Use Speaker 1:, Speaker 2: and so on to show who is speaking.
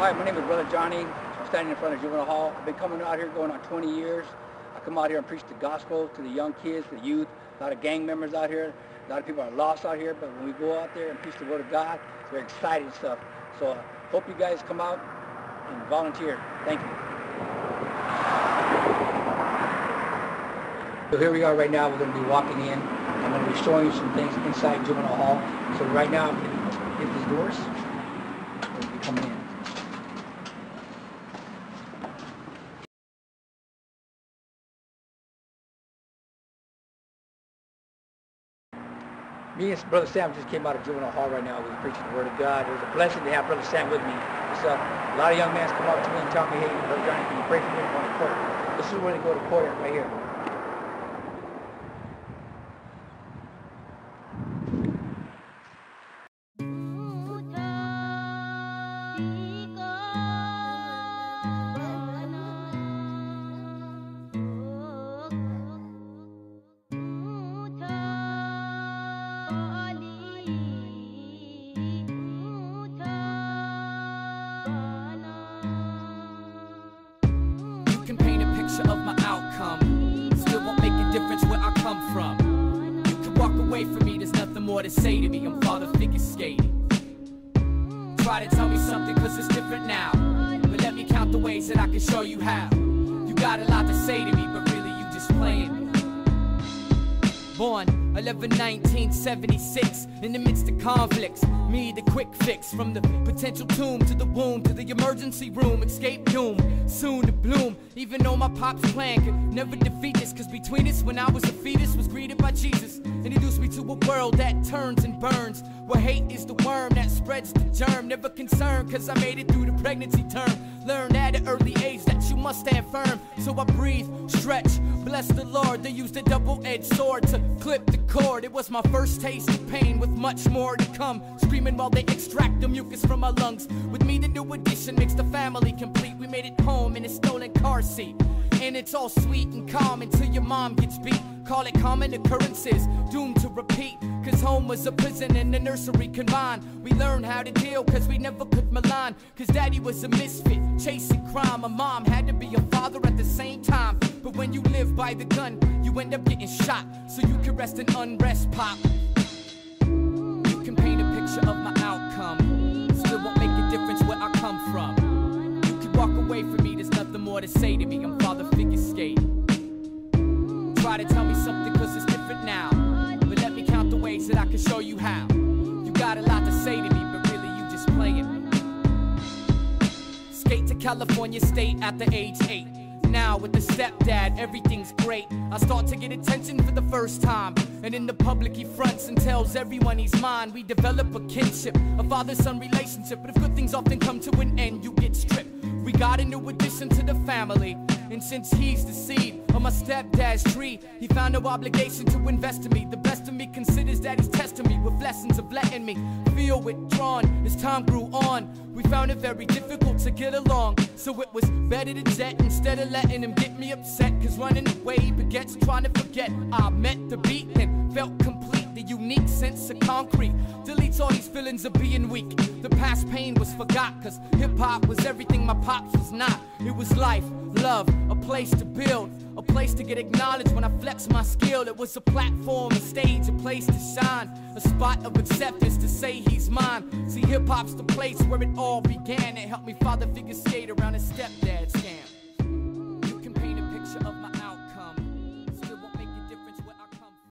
Speaker 1: Hi, my name is Brother Johnny. I'm standing in front of Juvenile Hall. I've been coming out here going on 20 years. I come out here and preach the gospel to the young kids, the youth, a lot of gang members out here. A lot of people are lost out here, but when we go out there and preach the word of God, it's very exciting stuff. So I hope you guys come out and volunteer. Thank you. So here we are right now. We're going to be walking in. I'm going to be showing you some things inside Juvenile Hall. So right now, I'm going to hit these doors. We'll be coming in. Me and Brother Sam just came out of Juvenile Hall right now. We're preaching the Word of God. It was a blessing to have Brother Sam with me. So a lot of young men come up to me and tell me, hey, Brother Johnny, can you pray for me on the court? This is where they go to court right here.
Speaker 2: Of my outcome still won't make a difference where I come from. You can walk away from me, there's nothing more to say to me. I'm father figure skating. Try to tell me something cause it's different now, but let me count the ways that I can show you how. You got a lot to say to me, but really you just playing me. Born 11/1976, in the midst of conflicts, me the quick fix. From the potential tomb to the womb to the emergency room, escape doom, soon to bloom. Even though my pop's plan could never defeat this, cause between us when I was a fetus was greeted by Jesus. Introduced me to a world that turns and burns, where hate is the worm that spreads the germ. Never concerned cause I made it through the pregnancy term. Learned at an early age that you must stand firm. So I breathe, stretch, bless the Lord. They used a double-edged sword to clip the cord. It was my first taste of pain with much more to come. Screaming while they extract the mucus from my lungs. With me the new addition makes the family complete. We made it home in a stolen car seat. And it's all sweet and calm until your mom gets beat. Call it common occurrences, doomed to repeat. Cause home was a prison and a nursery combined. We learned how to deal cause we never could malign. Cause daddy was a misfit, chasing crime. My mom had to be a father at the same time. But when you live by the gun, you end up getting shot. So you can rest in unrest, pop. You can paint a picture of my outcome, still won't make a difference where I come from. You can walk away from me, there's nothing more to say to me. I'm father figure skating. Try to tell me something cause it's different now, but let me count the ways that I can show you how. You got a lot to say to me, but really you just playing me. Skate to California State at the age 8. Now with the stepdad, everything's great. I start to get attention for the first time, and in the public he fronts and tells everyone he's mine. We develop a kinship, a father-son relationship. But if good things often come to an end, you get stripped. We got a new addition to the family, and since he's the seed of my stepdad's tree, he found no obligation to invest in me. The best of me considers that he's testing me with lessons of letting me feel withdrawn. As time grew on, we found it very difficult to get along. So it was better to jet instead of letting him get me upset. Cause running away begets trying to forget. I meant the beat and felt complete. The unique sense of concrete deletes all these feelings of being weak. The past pain was forgot cause hip-hop was everything my pops was not. It was life, love, a place to build, a place to get acknowledged when I flex my skill. It was a platform, a stage, a place to shine, a spot of acceptance to say he's mine. See, hip-hop's the place where it all began. It helped me father figure skate around his stepdad scam.